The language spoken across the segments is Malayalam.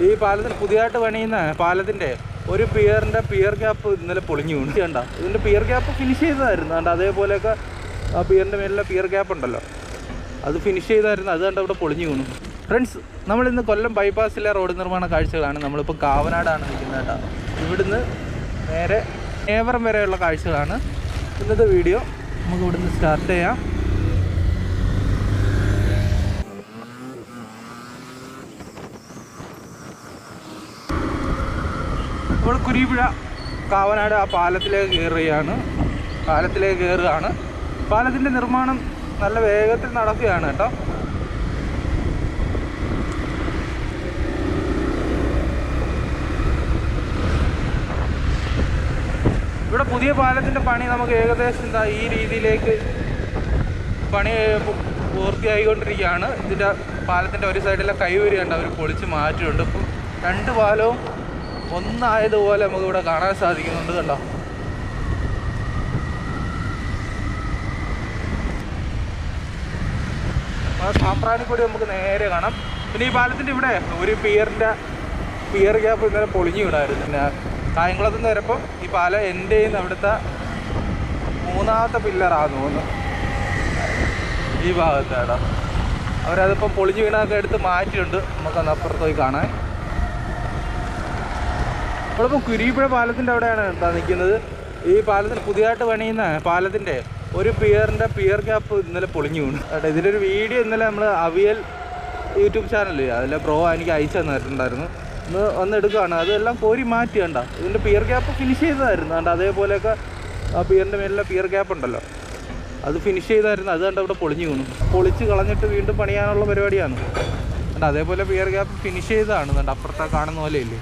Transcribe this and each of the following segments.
ഈ പാലത്തിന് പുതിയതായിട്ട് പണിയുന്ന പാലത്തിൻ്റെ ഒരു പിയർ ക്യാപ്പ് ഇന്നലെ പൊളിഞ്ഞു വീണു. ചെയ്യണ്ട, ഇതിൻ്റെ പിയർ ക്യാപ്പ് ഫിനിഷ് ചെയ്തതായിരുന്നു. കണ്ട അതേപോലെയൊക്കെ ആ പിയറിൻ്റെ മേലിലെ പിയർ ക്യാപ്പ് ഉണ്ടല്ലോ, അത് ഫിനിഷ് ചെയ്തായിരുന്നു. അത് കണ്ട ഇവിടെ പൊളിഞ്ഞു വീണു. ഫ്രണ്ട്സ്, നമ്മളിന്ന് കൊല്ലം ബൈപ്പാസിലെ റോഡ് നിർമ്മാണ കാഴ്ചകളാണ്. നമ്മളിപ്പോൾ കാവനാടാണ് നിൽക്കുന്നത് കേട്ടോ. ഇവിടുന്ന് നേരെ നേവറം വരെയുള്ള കാഴ്ചകളാണ് ഇന്നത്തെ വീഡിയോ. നമുക്ക് ഇവിടുന്ന് സ്റ്റാർട്ട് ചെയ്യാം. നമ്മൾ കുരിപ്പുഴ കാവനാട് ആ പാലത്തിലേക്ക് കയറുകയാണ്. പാലത്തിൻ്റെ നിർമ്മാണം നല്ല വേഗത്തിൽ നടക്കുകയാണ് കേട്ടോ. ഇവിടെ പുതിയ പാലത്തിൻ്റെ പണി നമുക്ക് ഏകദേശം ഈ രീതിയിലേക്ക് പണി പൂർത്തിയായിക്കൊണ്ടിരിക്കുകയാണ്. ഇതിൻ്റെ പാലത്തിൻ്റെ ഒരു സൈഡിലെ കൈവരി കണ്ട് അവർ പൊളിച്ച് മാറ്റിയിട്ടുണ്ട്. ഇപ്പം രണ്ട് പാലവും ഒന്നായതുപോലെ നമുക്കിവിടെ കാണാൻ സാധിക്കുന്നുണ്ട്. കണ്ടോ, ആ സാമ്പ്രാണിക്കൊടി നമുക്ക് നേരെ കാണാം. പിന്നെ ഈ പാലത്തിൻ്റെ ഇവിടെ ഒരു പിയർ ക്യാപ്പ് ഇന്നലെ പൊളിഞ്ഞു വിടായിരുന്നു. പിന്നെ കായംകുളത്ത് നിന്ന് വരുമ്പം ഈ പാലം എൻ്റെ ചെയ്യുന്ന അവിടുത്തെ മൂന്നാമത്തെ പില്ലറാന്ന് തോന്നുന്നു ഈ ഭാഗത്ത് കേട്ടോ. അവരതിപ്പം പൊളിഞ്ഞു വീണൊക്കെ എടുത്ത് മാറ്റിയിട്ടുണ്ട്. നമുക്കന്ന് അപ്പുറത്ത് പോയി കാണാൻ. നമ്മളിപ്പോൾ കുരിപ്പുഴ പാലത്തിൻ്റെ അവിടെയാണ് കേട്ടോ നിൽക്കുന്നത്. ഈ പാലത്തിന് പുതിയതായിട്ട് പണിയുന്ന പാലത്തിൻ്റെ ഒരു പിയർ ക്യാപ്പ് ഇന്നലെ പൊളിഞ്ഞു വീണു കേട്ടോ. ഇതിൻ്റെ ഒരു വീഡിയോ ഇന്നലെ നമ്മൾ അവിയൽ യൂട്യൂബ് ചാനലിൽ അതിലെ ബ്രോ എനിക്ക് അയച്ചു തന്നിട്ടുണ്ടായിരുന്നു. ഇന്ന് വന്ന് എടുക്കുകയാണ്. അതെല്ലാം കോരി മാറ്റി കണ്ട. ഇതിൻ്റെ പിയർ ക്യാപ്പ് ഫിനിഷ് ചെയ്തതായിരുന്നു. കണ്ട അതേപോലെയൊക്കെ ആ പിയറിൻ്റെ മേലിലെ പിയർ ക്യാപ്പ് ഉണ്ടല്ലോ, അത് ഫിനിഷ് ചെയ്തായിരുന്നു. അത് കണ്ട ഇവിടെ പൊളിഞ്ഞു വീണു. പൊളിച്ച് കളഞ്ഞിട്ട് വീണ്ടും പണിയാനുള്ള പരിപാടിയാണ് കണ്ട. അതേപോലെ പിയർ ക്യാപ്പ് ഫിനിഷ് ചെയ്തതാണ് കണ്ട. അപ്പുറത്തെ കാണുന്ന പോലെ ഇല്ലേ,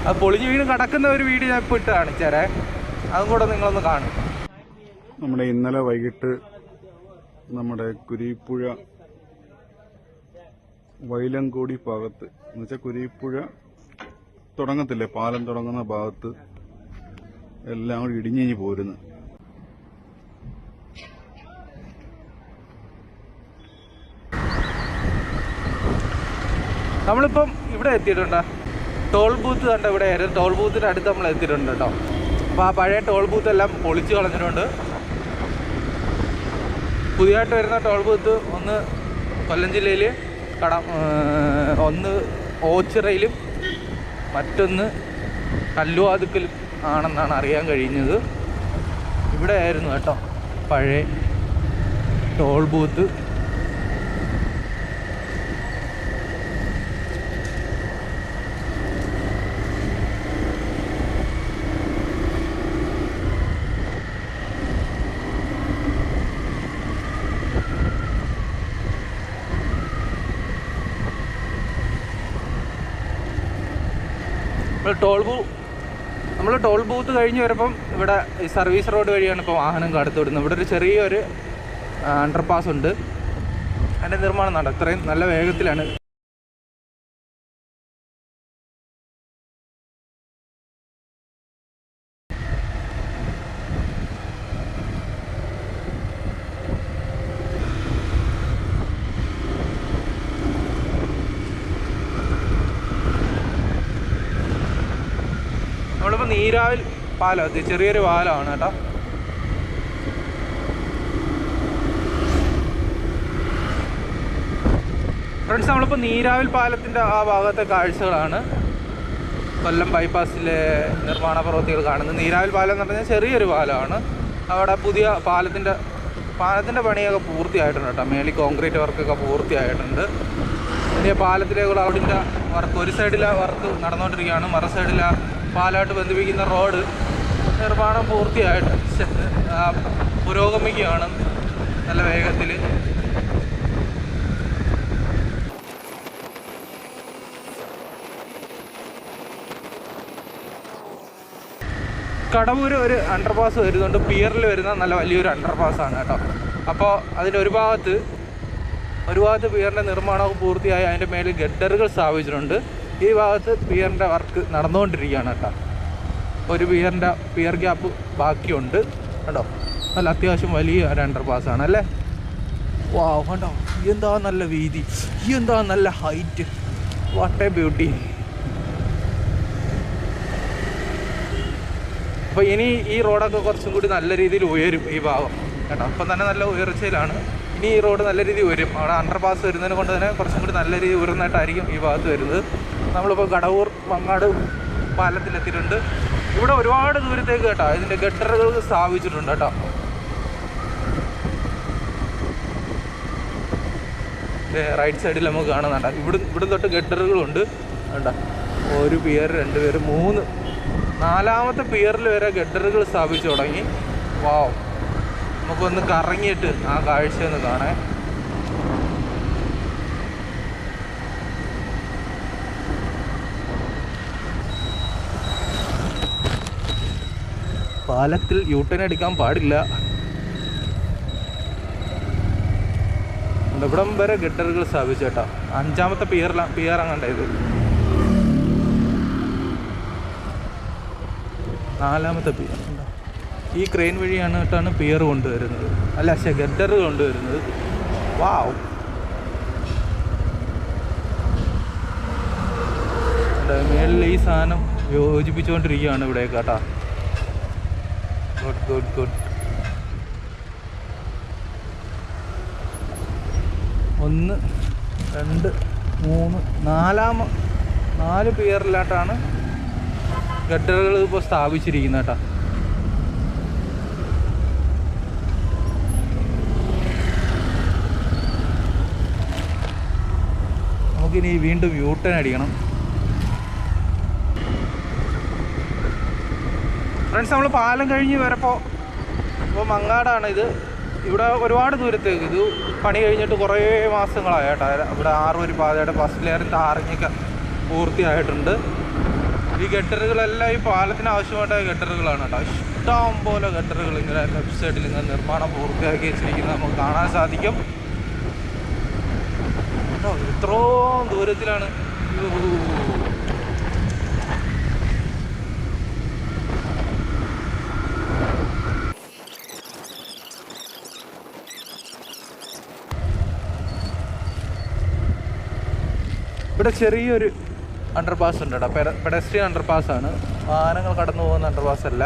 അത് പൊളിഞ്ഞ് വീണ് കിടക്കുന്ന ഒരു വീഡിയോ ഞാൻ ഇപ്പോൾ ഇട്ട് കാണിച്ചേരേ. അതും കൂടെ നിങ്ങളൊന്ന് കാണും. നമ്മുടെ ഇന്നലെ വൈകിട്ട് നമ്മുടെ കുരിപ്പുഴ വൈലങ്കോടി ഭാഗത്ത് എന്നുവെച്ചാൽ കുരിപ്പുഴ തുടങ്ങത്തില്ലേ, പാലം തുടങ്ങുന്ന ഭാഗത്ത് എല്ലാം കൂടി ഇടിഞ്ഞിഞ്ഞ് പോരുന്നു. നമ്മളിപ്പം ഇവിടെ എത്തിയിട്ടുണ്ട്. ടോൾ ബൂത്ത് കണ്ട ഇവിടെ ആയിരുന്നു. ടോൾ ബൂത്തിൻ്റെ അടുത്ത് നമ്മൾ എത്തിയിട്ടുണ്ട് കേട്ടോ. അപ്പോൾ ആ പഴയ ടോൾ ബൂത്ത് എല്ലാം പൊളിച്ച് കളഞ്ഞിട്ടുണ്ട്. പുതിയതായിട്ട് വരുന്ന ടോൾ ബൂത്ത് ഒന്ന് കൊല്ലം ജില്ലയിൽ ഒന്ന് ഓച്ചിറയിലും മറ്റൊന്ന് കല്ലുവാതുക്കലും ആണെന്നാണ് അറിയാൻ കഴിഞ്ഞത്. ഇവിടെ ആയിരുന്നു കേട്ടോ പഴയ ടോൾ ബൂത്ത്. നമ്മൾ ടോൾ ബൂത്ത് കഴിഞ്ഞ് വരുമ്പം ഇവിടെ ഈ സർവീസ് റോഡ് വഴിയാണ് ഇപ്പോൾ വാഹനം കടത്തി വിടുന്നത്. ഇവിടെ ഒരു ചെറിയൊരു അണ്ടർപാസ് ഉണ്ട്. അതിൻ്റെ നിർമ്മാണം നടക്കും. ഇത്രയും നല്ല വേഗത്തിലാണ്. നമ്മളിപ്പോൾ നീരാവിൽ പാലം എത്തി. ചെറിയൊരു പാലമാണ് കേട്ടോ. ഫ്രണ്ട്സ്, നമ്മളിപ്പോൾ നീരാവിൽ പാലത്തിൻ്റെ ആ ഭാഗത്തെ കാഴ്ചകളാണ് കൊല്ലം ബൈപ്പാസിലെ നിർമ്മാണ പ്രവൃത്തികൾ കാണുന്നത്. നീരാവിൽ പാലം എന്ന് പറഞ്ഞാൽ ചെറിയൊരു പാലമാണ്. അവിടെ പുതിയ പാലത്തിൻ്റെ പണിയൊക്കെ പൂർത്തിയായിട്ടുണ്ട് കേട്ടോ. മേളിൽ കോൺക്രീറ്റ് വർക്കൊക്കെ പൂർത്തിയായിട്ടുണ്ട്. വലിയ പാലത്തിലേക്കുള്ള റോഡിൻ്റെ വർക്ക് ഒരു സൈഡിലെ വർക്ക് നടന്നുകൊണ്ടിരിക്കുകയാണ്. മറു സൈഡിലെ പാലമായിട്ട് ബന്ധിപ്പിക്കുന്ന റോഡ് നിർമ്മാണം പൂർത്തിയായിട്ട് പുരോഗമിക്കുകയാണ് നല്ല വേഗത്തിൽ. കടവൂർ ഒരു അണ്ടർപാസ് വരുന്നുണ്ട്. പിയറിൽ വരുന്ന നല്ല വലിയൊരു അണ്ടർപാസ്സാണ് കേട്ടോ. അപ്പോൾ അതിൻ്റെ ഒരു ഭാഗത്ത് പിയറിൻ്റെ നിർമ്മാണമൊക്കെ പൂർത്തിയായി അതിൻ്റെ മേലിൽ ഗഡറുകൾ സ്ഥാപിച്ചിട്ടുണ്ട്. ഈ ഭാഗത്ത് പിയറിൻ്റെ വർക്ക് നടന്നുകൊണ്ടിരിക്കുകയാണ് കേട്ടോ. ഒരു പിയർ ഗ്യാപ്പ് ബാക്കിയുണ്ട് കേട്ടോ. നല്ല അത്യാവശ്യം വലിയ ഒരു അണ്ടർപാസ്സാണ് അല്ലേ. വാ കണ്ടോ, എന്താ നല്ല വീതി, എന്താ നല്ല ഹൈറ്റ്, വാട്ട് എ ബ്യൂട്ടി. അപ്പോൾ ഇനി ഈ റോഡൊക്കെ കുറച്ചും കൂടി നല്ല രീതിയിൽ ഉയരും ഈ ഭാഗം കേട്ടോ. അപ്പം തന്നെ നല്ല ഉയർച്ചയിലാണ്. ഇനി ഈ റോഡ് നല്ല രീതിയിൽ ഉയരും. അവിടെ അണ്ടർ പാസ് വരുന്നതിനെ കൊണ്ട് തന്നെ കുറച്ചും കൂടി നല്ല രീതിയിൽ ഉയർന്നിട്ടായിരിക്കും ഈ ഭാഗത്ത് വരുന്നത്. നമ്മളിപ്പോൾ കടവൂർ മങ്ങാട് പാലത്തിലെത്തിയിട്ടുണ്ട്. ഇവിടെ ഒരുപാട് ദൂരത്തേക്ക് കേട്ടോ ഇതിൻ്റെ ഗട്ടറുകൾ സ്ഥാപിച്ചിട്ടുണ്ട് കേട്ടോ. റൈറ്റ് സൈഡിൽ നമുക്ക് കാണുന്നുണ്ട്. ഇവിടെ തൊട്ട് ഗട്ടറുകളുണ്ട് കേട്ടോ. ഒരു പിയർ, 2 പിയർ, 3, 4ാമത്തെ പിയറിൽ വരെ ഗട്ടറുകൾ സ്ഥാപിച്ചു തുടങ്ങി. വാവ്, നമുക്കൊന്ന് കറങ്ങിയിട്ട് ആ കാഴ്ച ഒന്ന് കാണാൻ. പാലത്തിൽ യൂട്ടേൺ അടിക്കാൻ പാടില്ല. ഇവിടം വരെ ഗട്ടറുകൾ സ്ഥാപിച്ചു കേട്ടോ. 5ാമത്തെ പിയർ അങ്ങണ്ട ഇത്. 4ാമത്തെ പിയർ. ഈ ക്രെയിൻ വഴിയാണ് കേട്ടാണ് പിയർ കൊണ്ടുവരുന്നത്, അല്ല ഗട്ടർ കൊണ്ടുവരുന്നത്. വാവ്, മേളിൽ ഈ സാധനം യോജിപ്പിച്ചുകൊണ്ടിരിക്കുകയാണ് ഇവിടെ കേട്ടോ. Good good good. 1, 2, 3, 4 പിയറിലായിട്ടാണ് ഗട്ടറുകൾ ഇപ്പോൾ സ്ഥാപിച്ചിരിക്കുന്നത് കേട്ടോ. നമുക്കിനി വീണ്ടും യൂട്ടേൺ അടിക്കണം. ഫ്രണ്ട്സ്, നമ്മൾ പാലം കഴിഞ്ഞ് വരപ്പോൾ ഇപ്പോൾ മങ്ങാടാണ് ഇത്. ഇവിടെ ഒരുപാട് ദൂരത്തേക്ക് ഇത് പണി കഴിഞ്ഞിട്ട് കുറേ മാസങ്ങളായി കേട്ടോ. ഇവിടെ 6 പാതയുടെ ഫസ്റ്റ് ലെയറിൽ ടാറിങ്ങൊക്കെ പൂർത്തിയായിട്ടുണ്ട്. ഈ ഗട്ടറുകളെല്ലാം ഈ പാലത്തിന് ആവശ്യമായിട്ടായ ഗട്ടറുകളാണ് കേട്ടോ. ഇഷ്ടം പോലെ ഗട്ടറുകൾ ഇങ്ങനെ ലെഫ്റ്റ് സൈഡിൽ ഇങ്ങനെ നിർമ്മാണം പൂർത്തിയാക്കി വെച്ചിരിക്കുന്നത് നമുക്ക് കാണാൻ സാധിക്കും കേട്ടോ. ഇത്രയും ദൂരത്തിലാണ്. ഇവിടെ ചെറിയൊരു അണ്ടർപാസ് ഉണ്ട് കേട്ടോ. പെഡസ്ട്രിയൻ അണ്ടർപാസ്സാണ്, വാഹനങ്ങൾ കടന്നു പോകുന്ന അണ്ടർപാസ് അല്ല.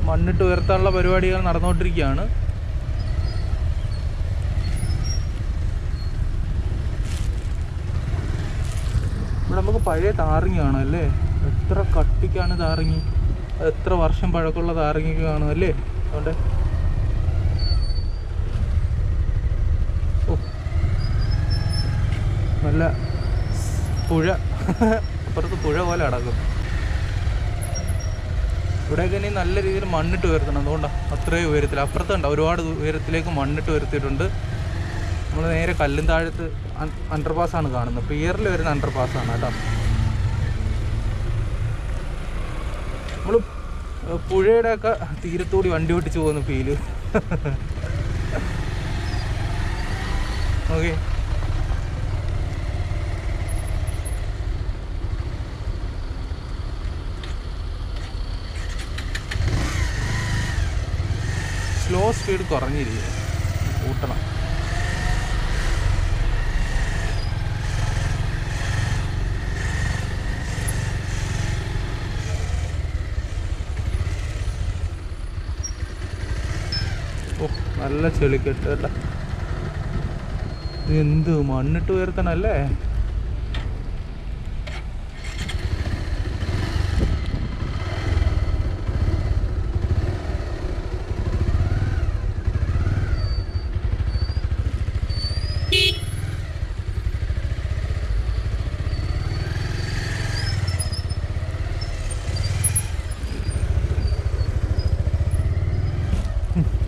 മണ്ണിട്ട് ഉയർത്താനുള്ള പരിപാടികൾ നടന്നുകൊണ്ടിരിക്കുകയാണ്. ഇവിടെ നമുക്ക് പഴയ താറിങ് കാണാം അല്ലേ. എത്ര കട്ടിക്കാണ് താറിങ്, എത്ര വർഷം പഴക്കമുള്ള താറിങ്ങൊക്കെ കാണും അല്ലേ. അതുകൊണ്ട് നല്ല പുഴ, അപ്പുറത്ത് പുഴ പോലെ അടക്കും. ഇവിടെയൊക്കെ ഇനി നല്ല രീതിയിൽ മണ്ണിട്ട് ഉയർത്തണം. അതുകൊണ്ടാണ് അത്രയും ഉയരത്തിൽ. അപ്പുറത്തുണ്ട് ഒരുപാട് ഉയരത്തിലേക്ക് മണ്ണിട്ട് ഉയർത്തിയിട്ടുണ്ട്. നമ്മൾ നേരെ കല്ലും താഴത്ത് അണ്ടർപാസ്സാണ് കാണുന്നത്. പിയറിൽ വരുന്ന അണ്ടർപാസ്സാണ് കേട്ടോ. നമ്മൾ പുഴയുടെയൊക്കെ തീരത്തൂടി വണ്ടി ഓട്ടിച്ച് പോകുന്ന ഫീല്. ഓക്കെ, സ്ലോ സ്പീഡ് കുറഞ്ഞിരിക്കുക, കൂട്ടണം. നല്ല ചെളിക്കെട്ട് കേട്ടോ. എന്ത് മണ്ണിട്ട് ഉയർത്തണല്ലേ.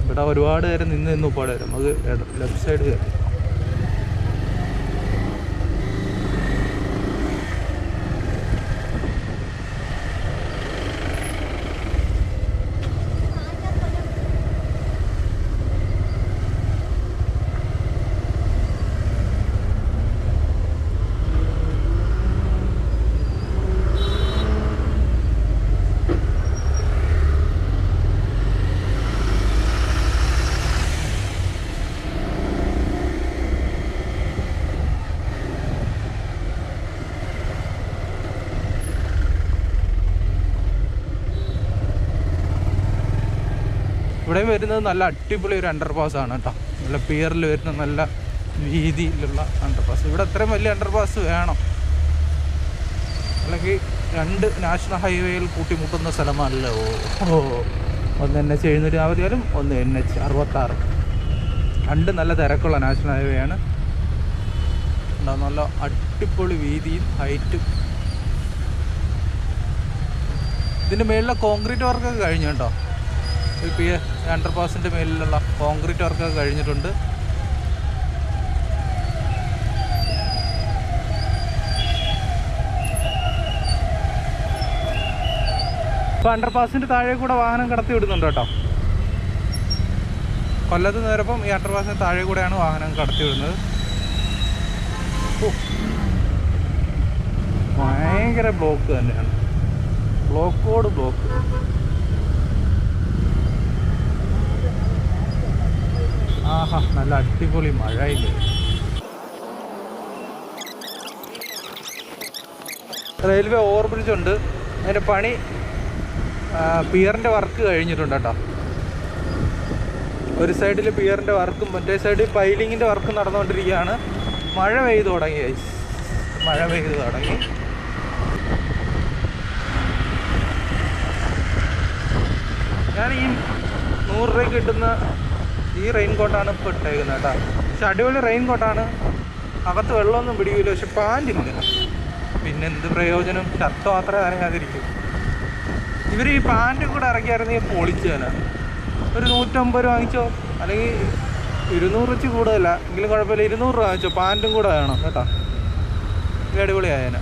ഇവിടെ ഒരുപാട് നേരം നിന്ന് ഉപ്പാട് വരും. നമുക്ക് ലെഫ്റ്റ് സൈഡ് കയറി. ഇവിടെയും വരുന്നത് നല്ല അടിപൊളി ഒരു അണ്ടർപാസ് ആണ് കേട്ടോ. നല്ല പിയറിൽ വരുന്ന നല്ല വീതിയിലുള്ള അണ്ടർപാസ്. ഇവിടെ അത്രയും വലിയ അണ്ടർപാസ് വേണം, അല്ലെങ്കിൽ 2 നാഷണൽ ഹൈവേയിൽ കൂട്ടിമുട്ടുന്ന സ്ഥലമാണല്ലോ. ഒന്ന് NH 760 ഒന്ന് NH 66. 2 നല്ല തിരക്കുള്ള നാഷണൽ ഹൈവേ ആണ്. നല്ല അടിപൊളി വീതിയും ഹൈറ്റും. ഇതിൻ്റെ മേളിലെ കോൺക്രീറ്റ് വർക്കൊക്കെ കഴിഞ്ഞു കേട്ടോ. ഈ അണ്ടർപാസിൻ്റെ മേലിലുള്ള കോൺക്രീറ്റ് വർക്കൊക്കെ കഴിഞ്ഞിട്ടുണ്ട്. ഇപ്പോൾ അണ്ടർപാസിൻ്റെ താഴെ കൂടെ വാഹനം കടത്തി വിടുന്നുണ്ട് കേട്ടോ. കൊല്ലത്ത് നേരപ്പം ഈ അണ്ടർപാസിന് താഴെ കൂടെയാണ് വാഹനം കടത്തി വിടുന്നത്. ഭയങ്കര ബ്ലോക്ക് തന്നെയാണ്, ബ്ലോക്കോട് ബ്ലോക്ക്. ആഹാ, നല്ല അടിപൊളി മഴയില്ല. റെയിൽവേ ഓവർബ്രിഡ്ജ് ഉണ്ട്. അതിൻ്റെ പണി പിയറിൻ്റെ വർക്ക് കഴിഞ്ഞിട്ടുണ്ട് കേട്ടോ. ഒരു സൈഡിൽ പിയറിൻ്റെ വർക്കും മറ്റേ സൈഡിൽ പൈലിങ്ങിൻ്റെ വർക്ക് നടന്നുകൊണ്ടിരിക്കുകയാണ്. മഴ പെയ്തു തുടങ്ങി, മഴ പെയ്തു തുടങ്ങി. ഞാൻ ഈ 100 രൂപയ്ക്ക് കിട്ടുന്ന ഈ റെയിൻ കോട്ടാണ് ഇപ്പോൾ ഇട്ടേക്കുന്നത് കേട്ടോ. പക്ഷെ അടിപൊളി റെയിൻ കോട്ടാണ്, അകത്ത് വെള്ളമൊന്നും പിടിക്കില്ല. പക്ഷെ പാൻറ്റില്ല, പിന്നെ എന്ത് പ്രയോജനം? ഷർട്ട് മാത്രമേ നനയാതിരിക്കും. ഇവർ ഈ പാൻറ്റും കൂടെ ഇറക്കിയായിരുന്നെങ്കിൽ പൊളിച്ചാണ്. ഒരു 150 രൂപ വാങ്ങിച്ചോ, അല്ലെങ്കിൽ 200 വെച്ച് കൂടുതലല്ല എങ്കിലും കുഴപ്പമില്ല, 200 രൂപ വാങ്ങിച്ചോ, പാൻറ്റും കൂടെ വേണം കേട്ടോ. അടിപൊളിയായേനെ.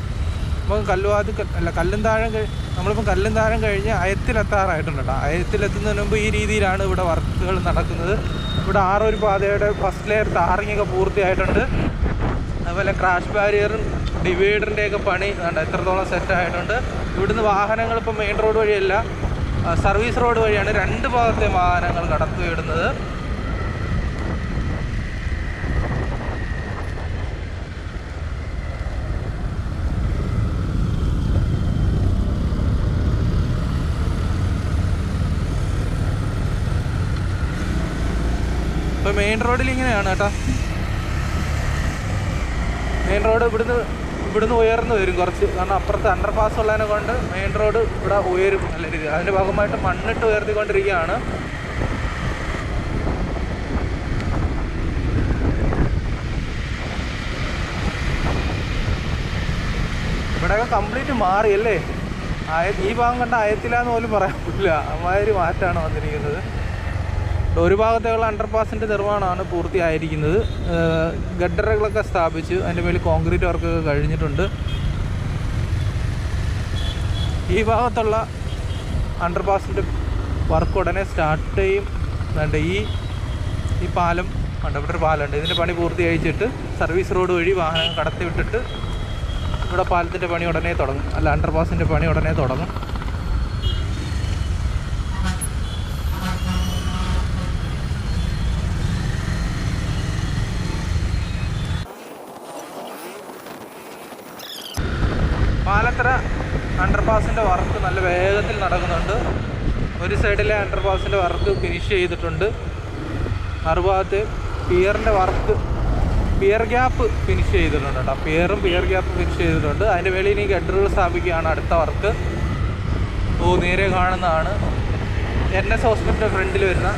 നമുക്ക് നമ്മളിപ്പം കല്ലുംതാഴം കഴിഞ്ഞ് അയത്തിലെത്താറായിട്ടുണ്ട് കേട്ടോ. അയത്തിലെത്തുന്നതിന് മുമ്പ് ഈ രീതിയിലാണ് ഇവിടെ വർക്കുകൾ നടക്കുന്നത്. ഇവിടെ 6 പാതയുടെ ഫസ്റ്റ് ലെയർ ടാറിങ്ങൊക്കെ പൂർത്തിയായിട്ടുണ്ട്. അതുപോലെ ക്രാഷ് ബാരിയറും ഡിവൈഡറിൻ്റെയൊക്കെ പണി എത്രത്തോളം സെറ്റായിട്ടുണ്ട്. ഇവിടുന്ന് വാഹനങ്ങൾ ഇപ്പം മെയിൻ റോഡ് വഴിയല്ല, സർവീസ് റോഡ് വഴിയാണ് 2 ഭാഗത്തെ വാഹനങ്ങൾ കടത്തി വിടുന്നത്. ഇപ്പോൾ മെയിൻ റോഡിൽ ഇങ്ങനെയാണ് കേട്ടോ. മെയിൻ റോഡ് ഇവിടുന്ന് ഉയർന്നു വരും കുറച്ച്, കാരണം അപ്പുറത്ത് അണ്ടർപാസ് ഉള്ളതിനെ കൊണ്ട് മെയിൻ റോഡ് ഇവിടെ ഉയരും നല്ല രീതിയിൽ. അതിൻ്റെ ഭാഗമായിട്ട് മണ്ണിട്ട് ഉയർത്തിക്കൊണ്ടിരിക്കുകയാണ്. ഇവിടെയൊക്കെ കംപ്ലീറ്റ് മാറിയല്ലേ. ഈ ഭാഗം കണ്ട അയത്തിലാന്ന് പോലും പറയാൻ പറ്റില്ല, അമ്മാതിരി മാറ്റമാണ് വന്നിരിക്കുന്നത്. ഒരു ഭാഗത്തേക്കുള്ള അണ്ടർപാസിൻ്റെ നിർമ്മാണമാണ് പൂർത്തിയായിരിക്കുന്നത്. ഗഡറുകളൊക്കെ സ്ഥാപിച്ച് അതിൻ്റെ മേലിൽ കോൺക്രീറ്റ് വർക്കൊക്കെ കഴിഞ്ഞിട്ടുണ്ട്. ഈ ഭാഗത്തുള്ള അണ്ടർപാസിൻ്റെ വർക്ക് ഉടനെ സ്റ്റാർട്ട് ചെയ്യും. ഈ പാലം ഇവിടെ ഒരു പാലമുണ്ട്, ഇതിൻ്റെ പണി പൂർത്തീകരിച്ചിട്ട് സർവീസ് റോഡ് വഴി വാഹനം കടത്തി വിട്ടിട്ട് ഇവിടെ പാലത്തിൻ്റെ പണി ഉടനെ തുടങ്ങും, അല്ല അണ്ടർപാസിൻ്റെ പണി ഉടനെ തുടങ്ങും. പാലത്തറ അണ്ടർപാസിൻ്റെ വർക്ക് നല്ല വേഗത്തിൽ നടക്കുന്നുണ്ട്. ഒരു സൈഡിലെ അണ്ടർപാസിൻ്റെ വർക്ക് ഫിനിഷ് ചെയ്തിട്ടുണ്ട്. മറുഭാഗത്ത് പിയറിൻ്റെ വർക്ക്, പിയർ ഗ്യാപ്പ് ഫിനിഷ് ചെയ്തിട്ടുണ്ട് കേട്ടോ. പിയർ ഗ്യാപ്പ് ഫിനിഷ് ചെയ്തിട്ടുണ്ട്. അതിൻ്റെ വേളയിൽ ഇനി ഗഡറുകൾ സ്ഥാപിക്കുകയാണ് അടുത്ത വർക്ക്. നേരെ കാണുന്നതാണ് NS ഹോസ്പിറ്റലിൻ്റെ ഫ്രണ്ടിൽ വരുന്ന,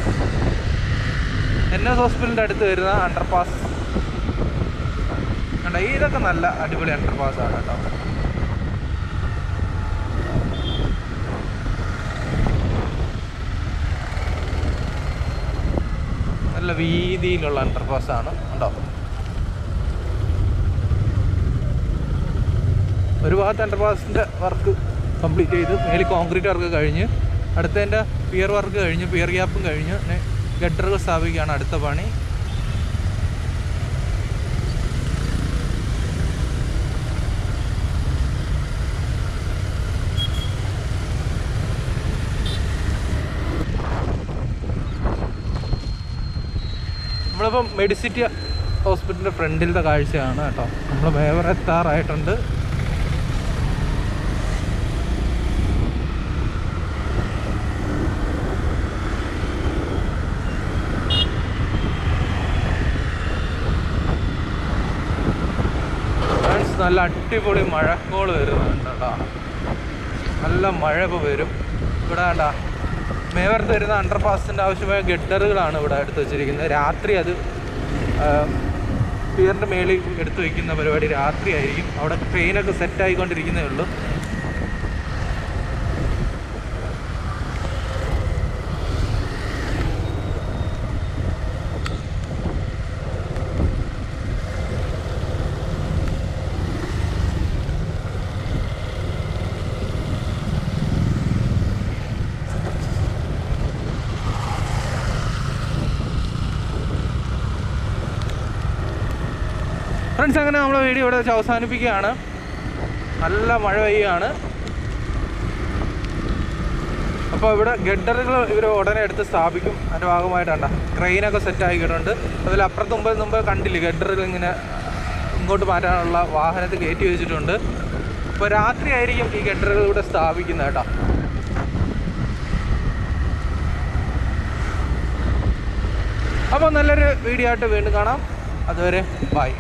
NS ഹോസ്പിറ്റലിൻ്റെ അടുത്ത് വരുന്ന അണ്ടർപാസ് കണ്ടോ. ഇതൊക്കെ നല്ല അടിപൊളി അണ്ടർപാസാണ് കേട്ടോ. നല്ല വീതിയിലുള്ള അണ്ടർപാസാണ് കേട്ടോ. ഒരു ഭാഗത്ത് അണ്ടർപാസിൻ്റെ വർക്ക് കംപ്ലീറ്റ് ചെയ്ത് മേലിൽ കോൺക്രീറ്റ് വർക്ക് കഴിഞ്ഞ്, അടുത്തതിൻ്റെ പിയർ വർക്ക് കഴിഞ്ഞ്, പിയർ ഗ്യാപ്പും കഴിഞ്ഞ് ഗഡറുകൾ സ്ഥാപിക്കുകയാണ് അടുത്ത പണി. നമ്മളിപ്പം മെഡിസിറ്റി ഹോസ്പിറ്റലിൻ്റെ ഫ്രണ്ടിലത്തെ കാഴ്ചയാണ് കേട്ടോ. നമ്മൾ വേറെ എത്താറായിട്ടുണ്ട്. നല്ല അടിപൊളി മഴക്കോള് വരുന്നുണ്ട് കേട്ടോ. നല്ല മഴ ഇപ്പോൾ വരും. ഇവിടെ വേണ്ട മേവരത്ത് വരുന്ന അണ്ടർപാസിൻ്റെ ആവശ്യമായ ഗഡറുകളാണ് ഇവിടെ എടുത്ത് വെച്ചിരിക്കുന്നത്. രാത്രി അത് പിയറിൻ്റെ മേളിൽ എടുത്ത് വയ്ക്കുന്ന പരിപാടി രാത്രിയായിരിക്കും. അവിടെ ട്രെയിനൊക്കെ സെറ്റായിക്കൊണ്ടിരിക്കുന്നേ ഉള്ളൂ. ഫ്രണ്ട്സ്, അങ്ങനെ നമ്മൾ വീഡിയോ ഇവിടെ വെച്ച് അവസാനിപ്പിക്കുകയാണ്. നല്ല മഴ പെയ്യുകയാണ്. അപ്പോൾ ഇവിടെ ഗഡറുകൾ ഇവർ ഉടനെ എടുത്ത് സ്ഥാപിക്കും. അതിൻ്റെ ഭാഗമായിട്ടാണ് ക്രെയിനൊക്കെ സെറ്റ് ആക്കിയിട്ടുണ്ട്. അതിൽ അപ്പുറത്ത് മുമ്പ് കണ്ടില്ലേ ഗഡറുകൾ ഇങ്ങനെ ഇങ്ങോട്ട് മാറ്റാനുള്ള വാഹനത്തിൽ കയറ്റി വെച്ചിട്ടുണ്ട്. അപ്പോൾ രാത്രി ആയിരിക്കും ഈ ഗഡറുകൾ ഇവിടെ സ്ഥാപിക്കുന്നത് കേട്ടോ. അപ്പോൾ നല്ലൊരു വീഡിയോ ആയിട്ട് വീണ്ടും കാണാം. അതുവരെ ബൈ.